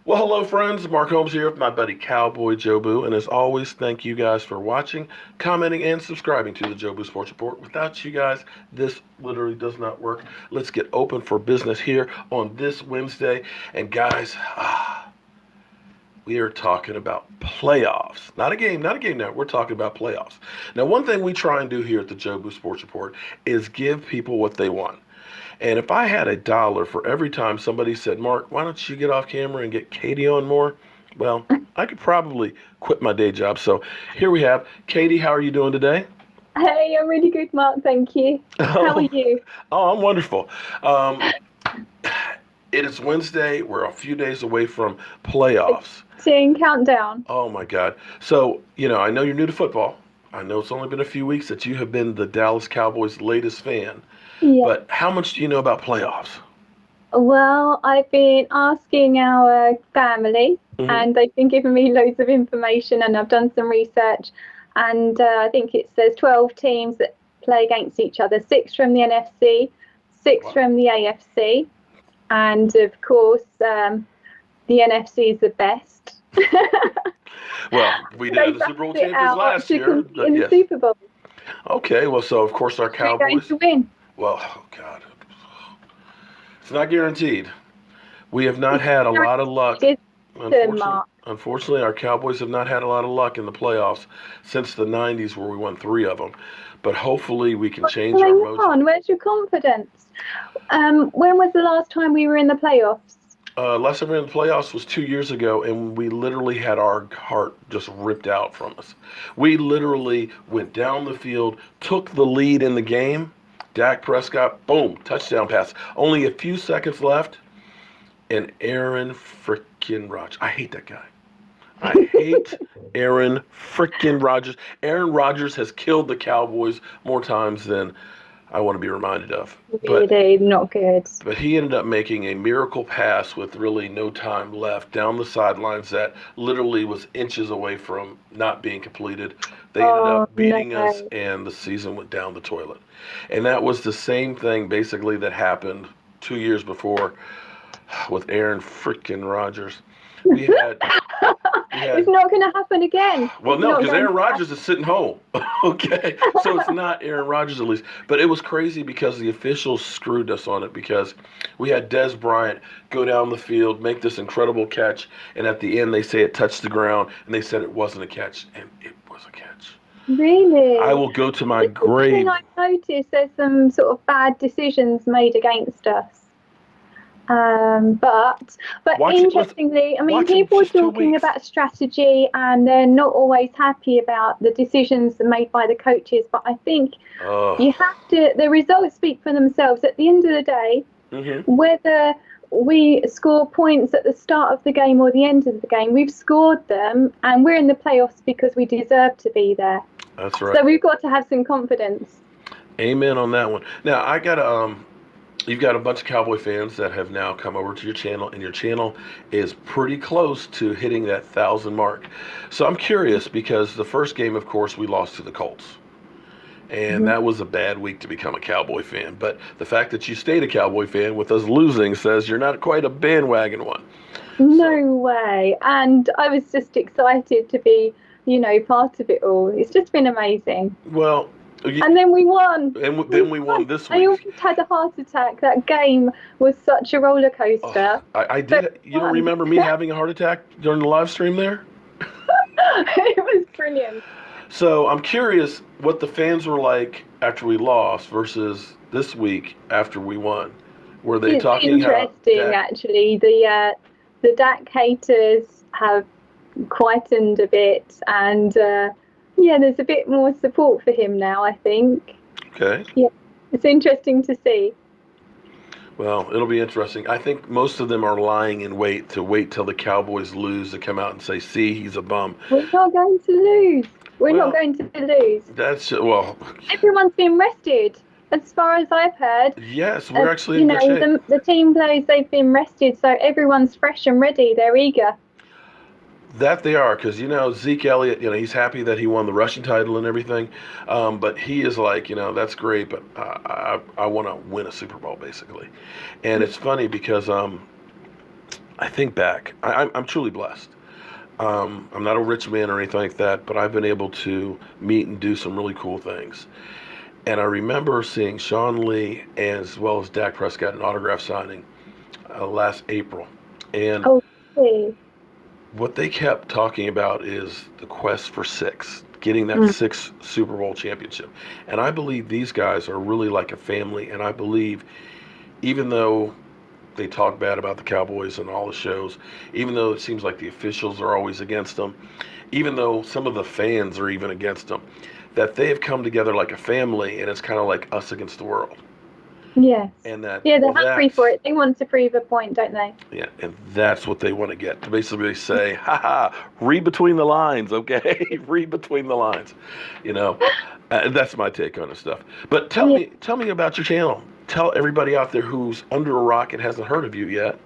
Well, hello, friends. Mark Holmes here with my buddy Cowboy Jobu. And as always, thank you guys for watching, commenting, and subscribing to the Jobu Sports Report. Without you guys, this literally does not work. Let's get open for business here on this Wednesday. And guys, we are talking about playoffs. Not a game now. We're talking about playoffs. Now, one thing we try and do here at the Jobu Sports Report is give people what they want. And if I had $1 for every time somebody said, Mark, why don't you get off camera and get Katie on more? Well, I could probably quit my day job. So here we have Katie. How are you doing today? Hey, I'm really good, Mark. Thank you. How are Oh, you? oh, I'm wonderful. Um, it is Wednesday. We're a few days away from playoffs. Seeing countdown. Oh my God. So, I know you're new to football. I know it's only been a few weeks that you have been the Dallas Cowboys' latest fan. Yeah. But how much do you know about playoffs? Well, I've been asking our family, Hmm. and they've been giving me loads of information, and I've done some research. And I think it says 12 teams that play against each other, six from the NFC, six Wow. from the AFC, and of course, the NFC is the best. Well, we did They have the Super Bowl battled it champions out last to year, compete but in the yes. Super Bowl. Okay, well, so of course our We're going Cowboys. to win. Well, oh God, it's not guaranteed. We have not had a lot of luck. Guaranteed, Unfortunately, Mark. unfortunately, our Cowboys have not had a lot of luck in the playoffs since the '90s, where we won three of them. But hopefully, we can What's change our going mojo. on? Where's your confidence? When was the last time we were in the playoffs? Last time we were in the playoffs was 2 years ago, and we literally had our heart just ripped out from us. We literally went down the field, took the lead in the game. Dak Prescott, boom, touchdown pass. Only a few seconds left, and Aaron freaking Rodgers. I hate that guy. I hate Aaron freaking Rodgers. Aaron Rodgers has killed the Cowboys more times than I want to be reminded of. But Really not good. but he ended up making a miracle pass with really no time left down the sidelines that literally was inches away from not being completed. They ended Oh up no. beating us, and the season went down the toilet. And that was the same thing basically that happened 2 years before with Aaron freaking Rodgers. We had we It's had not going to happen again. well, It's no, not because going Aaron to Rodgers is sitting home. Okay, so it's not Aaron Rodgers at least, but it was crazy because the officials screwed us on it because we had Des Bryant go down the field, make this incredible catch, and at the end they say it touched the ground, and they said it wasn't a catch, and it was a catch. happen. I Really? will go to my This is the thing grave. I've noticed. There's some sort of bad decisions made against us. But Watch it. Listen, interestingly, I mean, watch it people are just two talking weeks. about strategy and they're not always happy about the decisions made by the coaches. But I think Uh, you have to, the results speak for themselves. At the end of the day, hmm whether we score points at the start of the game or the end of the game, we've scored them and we're in the playoffs because we deserve to be there. that's So right. we've got to have some confidence. Amen on that one. Now I got to you've got a bunch of Cowboy fans that have now come over to your channel, and your channel is pretty close to hitting that 1,000 mark. So I'm curious because the first game, of course, we lost to the Colts. And Mhm. that was a bad week to become a Cowboy fan. But the fact that you stayed a Cowboy fan with us losing says you're not quite a bandwagon one. So, No way. And I was just excited to be, part of it all. It's just been amazing. well, you, And then we won. and We then we won. won this I week. almost had a heart attack. That game was such a roller Oh, coaster, I but did. we You don't won. remember me having a heart attack during the live stream there? It was brilliant. So I'm curious what the fans were like after we lost versus this week after we won. Were they It's talking how interesting, Dak? actually. The DAC haters have quietened a bit, and yeah, there's a bit more support for him now, I think. Okay, Yeah, it's interesting to see. well, it'll be interesting. I think most of them are lying in wait to wait till the Cowboys lose to come out and say, "See, he's a bum." We're not going to lose. We're not Well, going to lose. that's well, Everyone's been rested, as far as I've heard. yes, we're actually You in know, good shape. the team players, they've been rested, so everyone's fresh and ready. They're eager. That they are, because Zeke Elliott, he's happy that he won the rushing title and everything, but he is like, that's great, but I want to win a Super Bowl basically, and it's funny because I think back, I'm truly blessed. I'm not a rich man or anything like that, but I've been able to meet and do some really cool things. And I remember seeing Sean Lee as well as Dak Prescott an autograph signing last April. And Okay. what they kept talking about is the quest for six, getting that Mm. sixth Super Bowl championship. And I believe these guys are really like a family. And I believe, even though they talk bad about the Cowboys and all the shows, even though it seems like the officials are always against them, even though some of the fans are even against them, that they have come together like a family, and it's kind of like us against the world. Yes. And that Yeah, they're hungry that's for it. They want to prove a point, don't they? yeah, and that's what they want to get. To basically say, ha ha, read between the lines, okay? Read between the lines. You know, that's my take on this stuff. But Yeah. tell me about your channel. Tell everybody out there who's under a rock and hasn't heard of you yet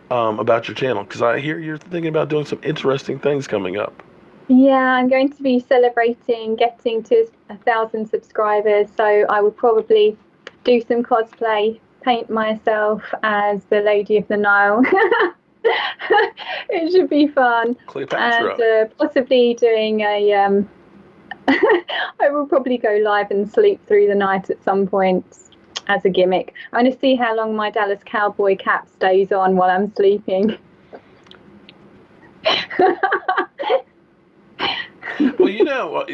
about your channel, because I hear you're thinking about doing some interesting things coming up. Yeah, I'm going to be celebrating getting to 1,000 subscribers, so I will probably do some cosplay, paint myself as the Lady of the Nile. It should be fun. Cleopatra. And possibly doing a I will probably go live and sleep through the night at some point as a gimmick. I'm going to see how long my Dallas Cowboy cap stays on while I'm sleeping. Well,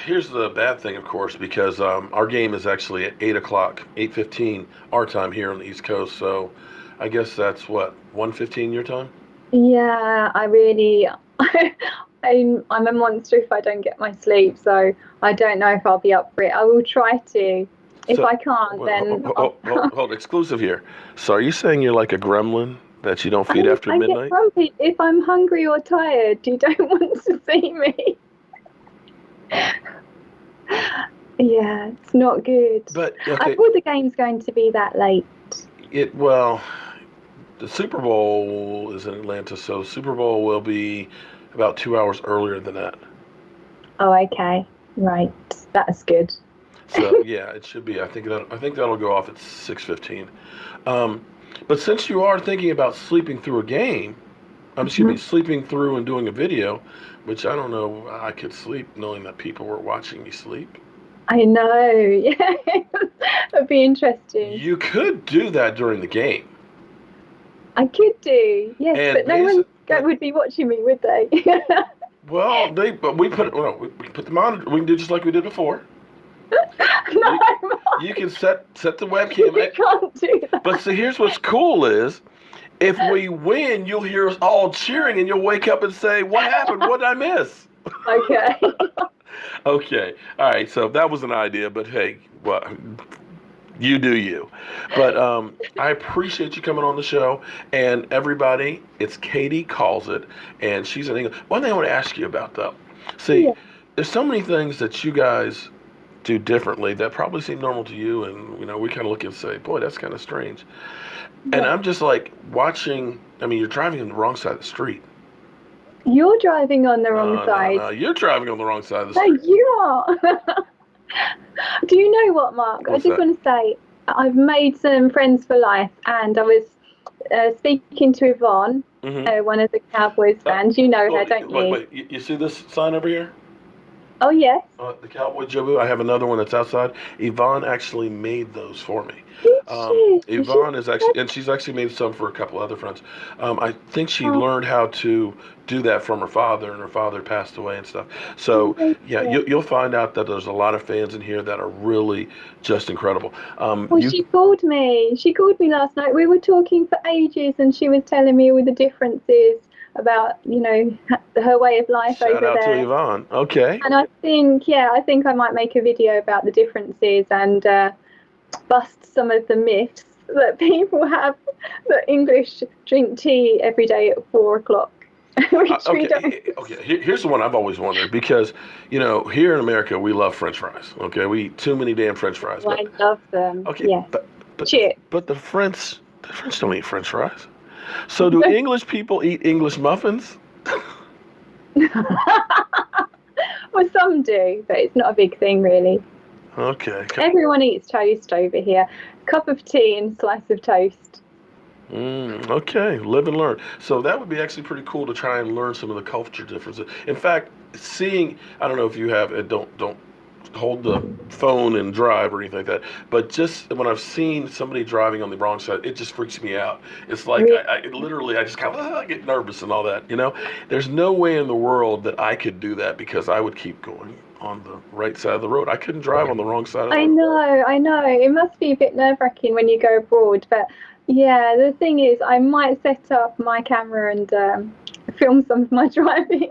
here's the bad thing, of course, because our game is actually at 8 o'clock, 8:15 our time here on the East Coast. So I guess that's what, 1:15 your time? Yeah, I'm a monster if I don't get my sleep, so I don't know if I'll be up for it. I will try to. If I can't, then Hold, exclusive here. So are you saying you're like a gremlin that you don't feed after I midnight? get grumpy if I'm hungry or tired. You don't want to see me. Yeah, it's not good. But I thought the game's going to be that late. Well, the Super Bowl is in Atlanta, so Super Bowl will be about 2 hours earlier than that. Oh, okay, right, that's good. So yeah, it should be. I think that'll go off at 6:15. But since you are thinking about sleeping through a game, sleeping through and doing a video, which I don't know, I could sleep knowing that people were watching me sleep. I know, yeah, that'd be interesting. You could do that during the game. I could do, yes, And but no one would be watching me, would they? Well, we put the monitor. We can do just like we did before. No, you can set the webcam. You can't do that. But see, here's what's cool is, if we win, you'll hear us all cheering, and you'll wake up and say, "What happened? What did I miss?" Okay. Okay. All right. So that was an idea, but hey, well, you do you. But I appreciate you coming on the show, and everybody. It's Katie Calls It, and she's in England. One thing I want to ask you about, though. See, there's so many things that you guys do differently that probably seem normal to you, and we kind of look and say, boy, that's kind of strange. And I'm just like watching. I mean, you're driving on the wrong side of the street. You're driving on the wrong side. No, you're driving on the wrong side of the street. No, you are. Do you know what, Mark? What's I just want to say I've made some friends for life, and I was speaking to Yvonne, one of the Cowboys fans. You know her, don't you? Wait. You see this sign over here? Oh, yes. The Cowboy Jobu. I have another one that's outside. Yvonne actually made those for me. Yvonne is actually, and she's actually made some for a couple other friends. I think she learned how to do that from her father, and her father passed away and stuff. So yeah, you'll find out that there's a lot of fans in here that are really just incredible. She called me. She called me last night. We were talking for ages, and she was telling me all the differences about her way of life over there. Shout out to Yvonne. Okay. And I think I might make a video about the differences and bust some of the myths that people have that English drink tea every day at 4 o'clock. Okay. Here's the one I've always wondered, because here in America we love French fries. Okay, we eat too many damn French fries. Well, I love them. Okay, yes. but the French don't eat French fries. So do English people eat English muffins? Well, some do, but it's not a big thing, really. Okay. Everyone eats toast over here. Cup of tea and slice of toast. Okay, live and learn. So that would be actually pretty cool to try and learn some of the culture differences. In fact, seeing, I don't know if you have, don't hold the phone and drive or anything like that, but just when I've seen somebody driving on the wrong side, it just freaks me out. It's like Really? I literally, I just kind of get nervous and all that. There's no way in the world that I could do that because I would keep going on the right side of the road. I couldn't drive on the wrong side of the I road. know, I know. It must be a bit nerve-wracking when you go abroad, but yeah, the thing is, I might set up my camera and film some of my driving.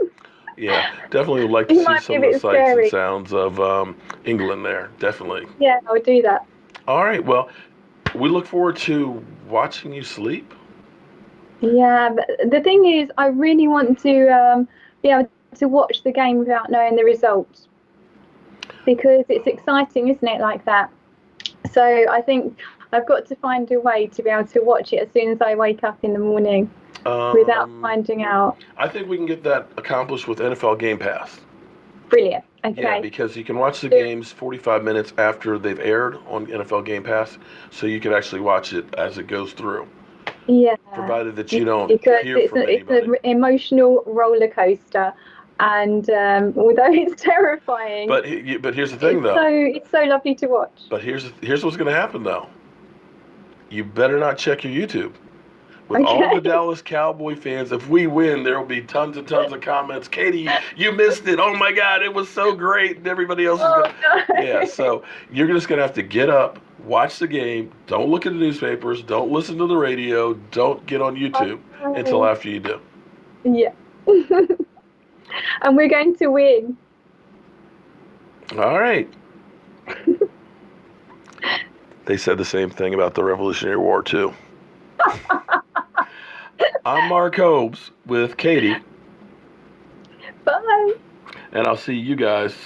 Yeah, definitely would like to It see might be some a of the bit sights and scary. sounds of England there. Definitely. Yeah, I'll do that. All right. Well, we look forward to watching you sleep. Yeah, but the thing is, I really want to be able to watch the game without knowing the results because it's exciting, isn't it, like that? So I think I've got to find a way to be able to watch it as soon as I wake up in the morning without Um, finding out. I think we can get that accomplished with NFL Game Pass. Brilliant. Yeah, Okay. because you can watch the So, games 45 minutes after they've aired on NFL Game Pass, so you can actually watch it as it goes through, yeah, provided that yeah, you don't because hear from it's anybody. an emotional roller coaster, and although it's terrifying, But here's the thing though. it's so lovely to watch. But here's what's going to happen though. You better not check your YouTube. With all the Okay. Dallas Cowboy fans, if we win, there will be tons and tons of comments. Katie, you missed it. Oh my God, it was so great. And everybody else is Oh going to. Yeah, no. so you're just going to have to get up, watch the game. Don't look at the newspapers. Don't listen to the radio. Don't get on YouTube until Oh, after you do. yeah. And we're going to win. All right. They said the same thing about the Revolutionary War, too. I'm Mark Hobbs with Katie, Bye. and I'll see you guys soon.